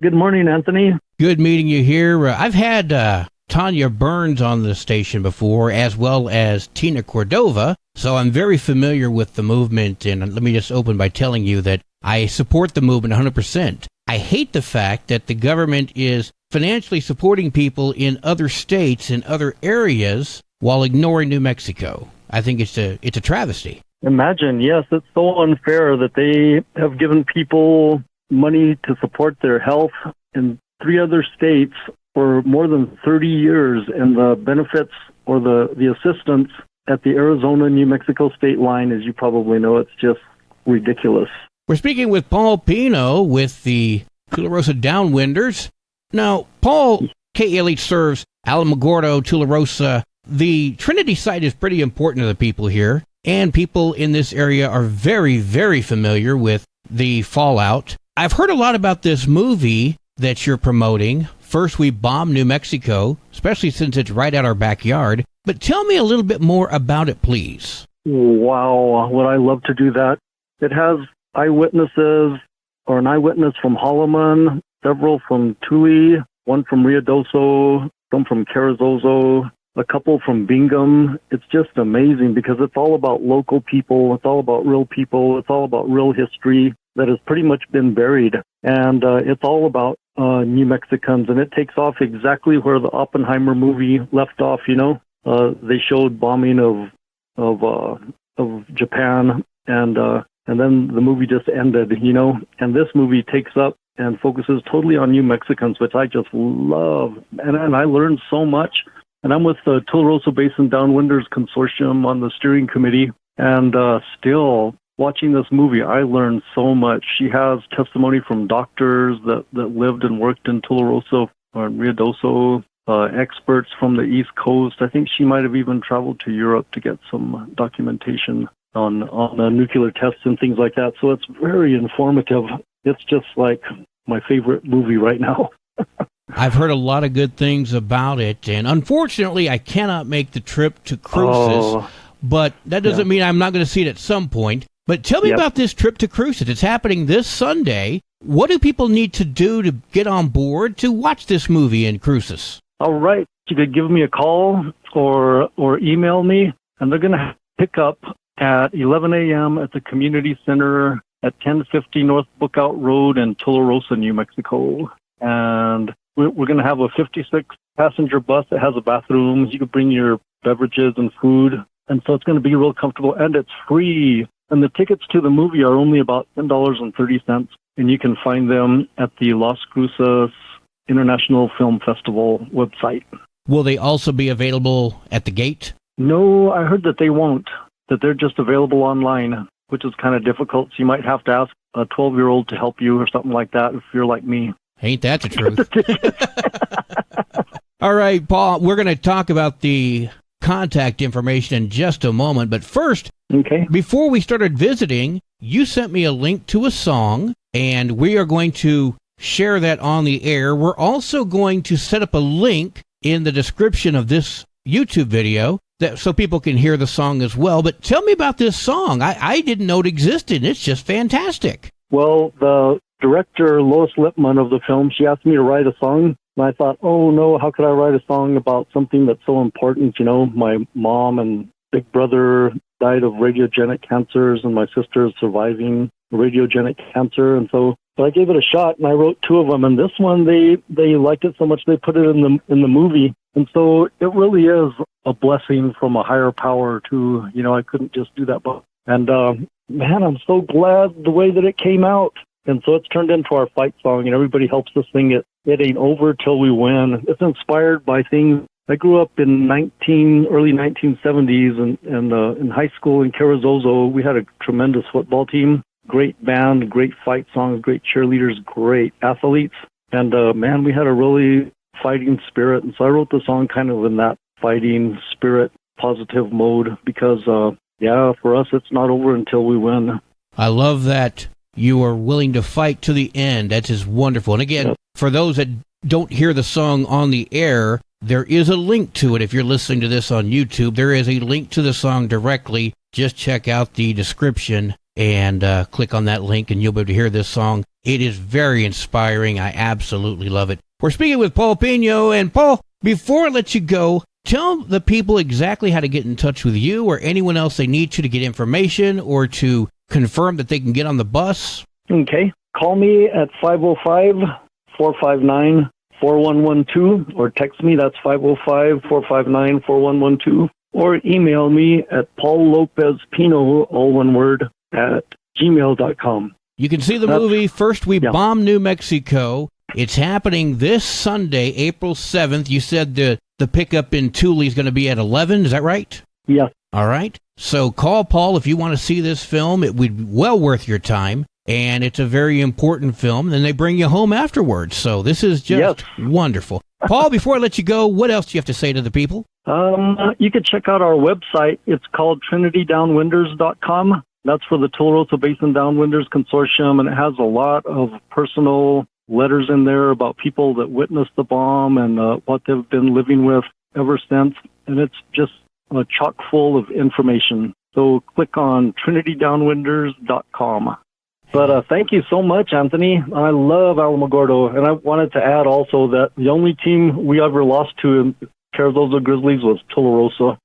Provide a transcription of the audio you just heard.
Good morning, Anthony. Good meeting you here. I've had Tanya Burns on the station before, as well as Tina Cordova, so I'm very familiar with the movement, and let me just open by telling you that I support the movement 100%. I hate the fact that the government is financially supporting people in other states and other areas while ignoring New Mexico. I think it's a travesty. Imagine, yes, it's so unfair that they have given people money to support their health in 3 other states for more than 30 years, and the benefits or the assistance at the Arizona-New Mexico state line, as you probably know, it's just ridiculous. We're speaking with Paul Pino with the Tularosa Downwinders. Now, Paul, KLH serves Alamogordo, Tularosa. The Trinity site is pretty important to the people here, and people in this area are very, very familiar with the fallout. I've heard a lot about this movie that you're promoting, First We Bomb New Mexico, especially since it's right at our backyard. But tell me a little bit more about it, please. Wow, would I love to do that. It has eyewitnesses, or an eyewitness from Holloman, several from Tule, one from Ruidoso, some from Carrizozo, a couple from Bingham. It's just amazing because it's all about local people. It's all about real people. It's all about real history that has pretty much been buried. And it's all about New Mexicans, and it takes off exactly where the Oppenheimer movie left off, you know. They showed bombing of Japan, and then the movie just ended, you know. And this movie takes up and focuses totally on New Mexicans, which I just love. And I learned so much. And I'm with the Tularosa Basin Downwinders Consortium on the steering committee, and still watching this movie, I learned so much. She has testimony from doctors that lived and worked in Tularosa or Ruidoso, experts from the East Coast. I think she might have even traveled to Europe to get some documentation on nuclear tests and things like that. So it's very informative. It's just like my favorite movie right now. I've heard a lot of good things about it, and unfortunately I cannot make the trip to Cruces, but that doesn't mean I'm not going to see it at some point. But tell me about this trip to Cruces. It's happening this Sunday. What do people need to do to get on board to watch this movie in Cruces? All right. You could give me a call or email me, and they're going to pick up at 11 a.m. at the community center at 1050 North Bookout Road in Tularosa, New Mexico. And we're going to have a 56-passenger bus that has a bathroom. You can bring your beverages and food. And so it's going to be real comfortable, and it's free. And the tickets to the movie are only about $10.30, and you can find them at the Las Cruces International Film Festival website. Will they also be available at the gate? No, I heard that they won't, that they're just available online, which is kind of difficult. So you might have to ask a 12-year-old to help you or something like that if you're like me. Ain't that the truth? All right, Paul, we're going to talk about the contact information in just a moment. But first, before we started visiting, you sent me a link to a song, and we are going to share that on the air. We're also going to set up a link in the description of this YouTube video so people can hear the song as well. But tell me about this song. I didn't know it existed. It's just fantastic. Well, the director, Lois Lipman of the film, she asked me to write a song. And I thought, oh, no, how could I write a song about something that's so important? You know, my mom and big brother died of radiogenic cancers, and my sister is surviving radiogenic cancer. And so, but I gave it a shot, and I wrote 2 of them. And this one, they liked it so much they put it in the movie. And so it really is a blessing from a higher power to, you know, I couldn't just do that. And man, I'm so glad the way that it came out. And so it's turned into our fight song, and everybody helps us sing it. It ain't over till we win. It's inspired by things. I grew up in early 1970s, and in high school in Carrizozo, we had a tremendous football team, great band, great fight songs, great cheerleaders, great athletes. And man, we had a really fighting spirit. And so I wrote the song kind of in that fighting spirit, positive mode, because, for us, it's not over until we win. I love that you are willing to fight to the end. That is wonderful. And again, for those that don't hear the song on the air, there is a link to it. If you're listening to this on YouTube, there is a link to the song directly. Just check out the description and click on that link, and you'll be able to hear this song. It is very inspiring. I absolutely love it. We're speaking with Paul Pino. And Paul, before I let you go, tell the people exactly how to get in touch with you or anyone else they need to get information or to confirm that they can get on the bus. Okay. Call me at 505-459-4112 or text me. That's 505-459-4112. Or email me at paullopezpino, all one word, at gmail.com. You can see the movie First We Bomb New Mexico. It's happening this Sunday, April 7th. You said the pickup in Tule is going to be at 11. Is that right? Yes. All right. So call Paul if you want to see this film. It would be well worth your time. And it's a very important film. Then they bring you home afterwards. So this is just wonderful. Paul, before I let you go, what else do you have to say to the people? You could check out our website. It's called trinitydownwinders.com. That's for the Tularosa Basin Downwinders Consortium, and it has a lot of personal letters in there about people that witnessed the bomb and what they've been living with ever since. And it's just chock full of information. So click on trinitydownwinders.com. But thank you so much, Anthony. I love Alamogordo. And I wanted to add also that the only team we ever lost to in Carrizosa Grizzlies was Tularosa.